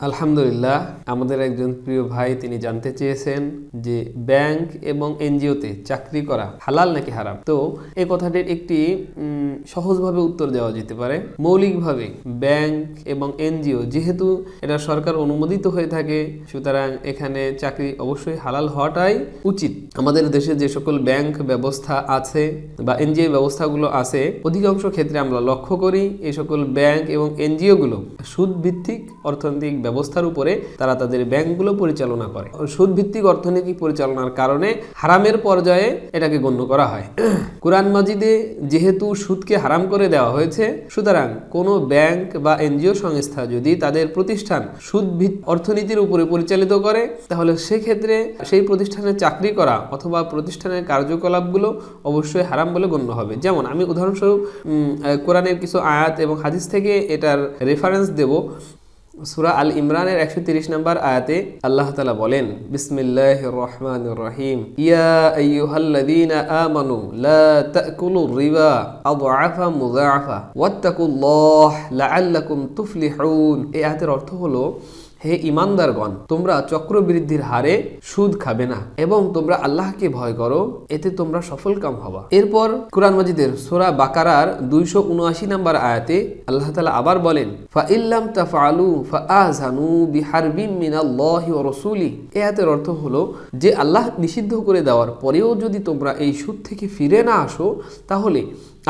আলহামদুলিল্লাহ, আমাদের একজন প্রিয় ভাই তিনি জানতে চেয়েছেন যে ব্যাংক এবং এনজিওতে চাকরি করা হালাল নাকি হারাম। তো এই কথাটির একটি সহজভাবে উত্তর দেওয়া যেতে পারে। মৌলিকভাবে ব্যাংক এবং এনজিও যেহেতু এটা সরকার অনুমোদিত হয়ে থাকে, সুতরাং এখানে চাকরি অবশ্যই হালাল হওয়াটাই উচিত। আমাদের দেশে যে সকল ব্যাংক ব্যবস্থা আছে বা এনজিও ব্যবস্থাগুলো আছে, অধিকাংশ ক্ষেত্রে আমরা লক্ষ্য করি এই সকল ব্যাংক এবং এনজিওগুলো সুদ ভিত্তিক অর্থনৈতিক ব্যবস্থার উপরে তারা তাদের ব্যাংকগুলো পরিচালনা করে। সুদ ভিত্তিক অর্থনৈতিক পরিচালনার কারণে হারামের পর্যায়ে এটাকে গণ্য করা হয়। কুরআন মাজিদে যেহেতু সুদকে হারাম করে দেওয়া হয়েছে, সুতরাং কোনো ব্যাংক বা এনজিও সংস্থা যদি তাদের প্রতিষ্ঠান সুদ অর্থনীতির উপরে পরিচালিত করে, তাহলে সেক্ষেত্রে সেই প্রতিষ্ঠানে চাকরি করা অথবা প্রতিষ্ঠানের কার্যকলাপগুলো অবশ্যই হারাম বলে গণ্য হবে। যেমন আমি উদাহরণস্বরূপ কোরআনের কিছু আয়াত এবং হাদিস থেকে এটার রেফারেন্স দেব। সূরা আল ইমরানের 130 নম্বর আয়াতে আল্লাহ তাআলা বলেন, বিসমিল্লাহির রহমানির রহিম, ইয়া আইয়ুহাল্লাযীনা আমানু লা তাকুলুর রিবা আদআফা মুযাআফা ওয়াত্তাকুল্লাহ লাআল্লাকুম তুফলিহুন। এই আয়াতের অর্থ হলো, হে ঈমানদারগণ, তোমরা চক্রবৃদ্ধির হারে সুদ খাবে না এবং তোমরা আল্লাহকে ভয় করো, এতে তোমরা সফলকাম হবা। এরপর কুরআন মাজিদের সূরা বাকারার 279 নম্বর আয়াতে আল্লাহ তাআলা আবার বলেন, ফাইল্লাম তাফআলু ফাআযানু বিহারবিম মিনাল্লাহি ওয়া রাসূলি। এই আয়াতের অর্থ হলো যে আল্লাহ নিষিদ্ধ করে দেওয়ার পরেও যদি তোমরা এই সুদ থেকে ফিরে না আসো, তাহলে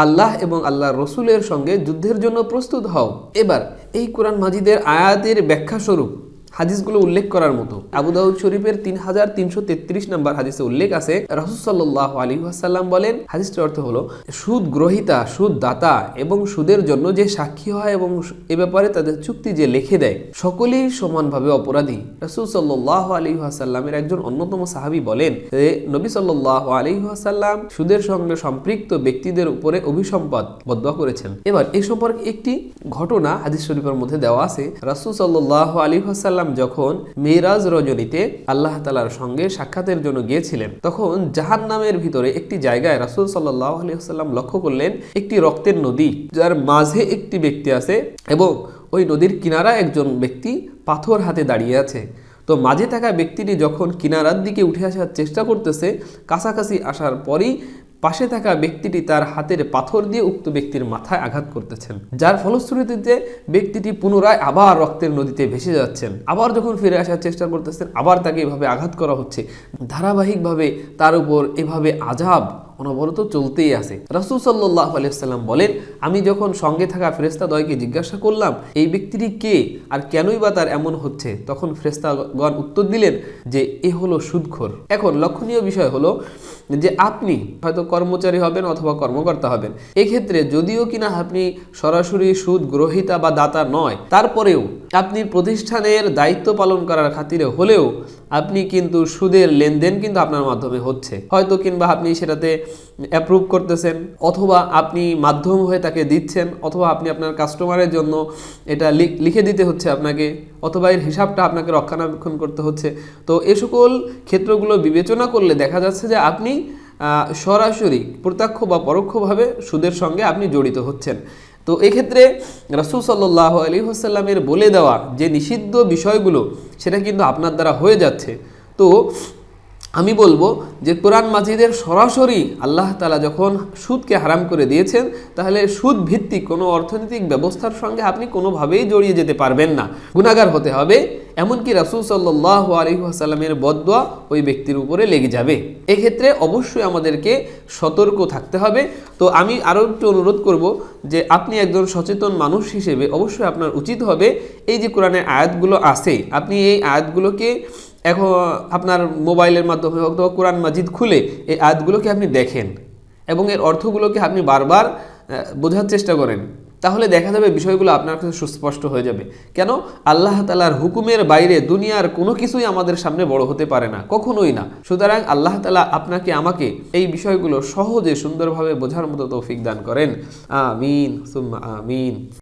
আল্লাহ এবং আল্লাহর রসুলের সঙ্গে যুদ্ধের জন্য প্রস্তুত হও। এবার এই কোরআন মাজিদের আয়াতের ব্যাখ্যা স্বরূপ হাদিসগুলো উল্লেখ করার মতো আবু দাউদ শরীফের 3333 নম্বর হাদিসে উল্লেখ আছে, রাসূল সাল্লাল্লাহু আলাইহি ওয়াসাল্লাম বলেন, হাদিসটির অর্থ হলো, সুদ গ্রহীতা, সুদ দাতা এবং সুদের জন্য যে সাক্ষী হয় এবং এ ব্যাপারে তাদের চুক্তি যে লিখে দেয়, সকলেই সমানভাবে অপরাধী। রাসূল সাল্লাল্লাহু আলাইহি ওয়াসাল্লামের একজন অন্যতম সাহাবী বলেন যে নবী সাল্লাল্লাহু আলাইহি ওয়াসাল্লাম সুদের সঙ্গে সম্পৃক্ত ব্যক্তিদের উপরে অভিসম্পাত বদদুয়া করেছেন। এবার এই সম্পর্কে একটি ঘটনা হাদিস শরীফের মধ্যে দেওয়া আছে। রাসূল সাল্লাল্লাহু আলাইহি ওয়াসাল্লাম যখন মিরাজ রজনীতে আল্লাহ তাআলার সঙ্গে সাক্ষাতের জন্য গিয়েছিলেন, তখন জাহান্নামের ভিতরে একটি জায়গায় রাসূল সাল্লাল্লাহু আলাইহি ওয়াসাল্লাম লক্ষ্য করলেন একটি রক্তের নদী, যার মাঝে একটি ব্যক্তি আছে এবং ওই নদীর কিনারায় একজন ব্যক্তি পাথর হাতে দাঁড়িয়ে আছে। তো মাঝে থাকা ব্যক্তিটি যখন কিনারার দিকে উঠে আসার চেষ্টা করতেছে, কাছাকাছি আসার পরই পাশে থাকা ব্যক্তিটি তার হাতের পাথর দিয়ে উক্ত ব্যক্তির মাথায় আঘাত করতেছেন, যার ফলশ্রুতিতে ব্যক্তিটি পুনরায় আবার রক্তের নদীতে ভেসে যাচ্ছেন। আবার যখন ফিরে আসার চেষ্টা করতেছেন, আবার তাকে এভাবে আঘাত করা হচ্ছে। ধারাবাহিকভাবে তার উপর এভাবে আযাব অনবরত চলতেই আছে। রাসূল সাল্লাল্লাহু আলাইহি ওয়াসাল্লাম বলেন, আমি যখন সঙ্গে থাকা ফেরেশতাদ্বয়কে জিজ্ঞাসা করলাম এই ব্যক্তিটি কে আর কেনই বা তার এমন হচ্ছে, তখন ফেরেশতাগণ উত্তর দিলেন যে এ হলো সুদখোর। এখন লক্ষণীয় বিষয় হলো যে আপনি হয়তো কর্মচারী হবেন অথবা কর্মকর্তা হবেন, এক্ষেত্রে যদিও কিনা আপনি সরাসরি সুদ গ্রহীতা বা দাতা নয়, তারপরেও আপনি প্রতিষ্ঠানের দায়িত্ব পালন করার খাতিরে হলেও আপনি কিন্তু সুদের লেনদেন কিন্তু আপনার মাধ্যমে হচ্ছে। হয়তো কিংবা আপনি সেটাতে অ্যাপ্রুভ করতেছেন, অথবা আপনি মাধ্যম হয়ে তাকে দিচ্ছেন, অথবা আপনি আপনার কাস্টমারের জন্য এটা লিখে দিতে হচ্ছে আপনাকে, অথবা এর হিসাবটা আপনাকে রক্ষণাবেক্ষণ করতে হচ্ছে। তো এ সকল ক্ষেত্রগুলো বিবেচনা করলে দেখা যাচ্ছে যে আপনি সরাসরি প্রত্যক্ষ বা পরোক্ষভাবে সুদের সঙ্গে আপনি জড়িত হচ্ছেন। তো এক্ষেত্রে রাসূল সাল্লাল্লাহু আলাইহি ওয়াসাল্লামের বলে দেওয়া যে নিষিদ্ধ বিষয়গুলো, সেটা কিন্তু আপনার দ্বারা হয়ে যাচ্ছে। তো আমি বলবো যে কোরআন মাজিদের সরাসরি আল্লাহ তাআলা যখন সুদকে হারাম করে দিয়েছেন, তাহলে সুদ ভিত্তিক কোনো অর্থনৈতিক ব্যবস্থার সঙ্গে আপনি কোনোভাবেই জড়িয়ে যেতে পারবেন না, গুনাহগার হতে হবে। এমনকি রাসূল সাল্লাল্লাহু আলাইহি ওয়াসাল্লামের বদদুয়া ওই ব্যক্তির উপরে লেগে যাবে। এক্ষেত্রে অবশ্যই আমাদেরকে সতর্ক থাকতে হবে। তো আমি আরও একটু অনুরোধ করব যে আপনি একজন সচেতন মানুষ হিসেবে অবশ্যই আপনার উচিত হবে এই যে কোরআনের আয়াতগুলো আছে, আপনি এই আয়াতগুলোকে এখন আপনার মোবাইলের মাধ্যমে অথবা কোরআন মাজিদ খুলে এই আয়াতগুলোকে আপনি দেখেন এবং এর অর্থগুলোকে আপনি বারবার বোঝার চেষ্টা করেন, তাহলে দেখা যাবে বিষয়গুলো আপনার কাছে সুস্পষ্ট হয়ে যাবে। কেন? আল্লাহ তাআলার হুকুমের বাইরে দুনিয়ার কোনো কিছুই আমাদের সামনে বড় হতে পারে না, কখনোই না। সুতরাং আল্লাহ তাআলা আপনাকে আমাকে এই বিষয়গুলো সহজে সুন্দরভাবে বোঝার মতো তৌফিক দান করেন। আমিন সুম্মা আমিন।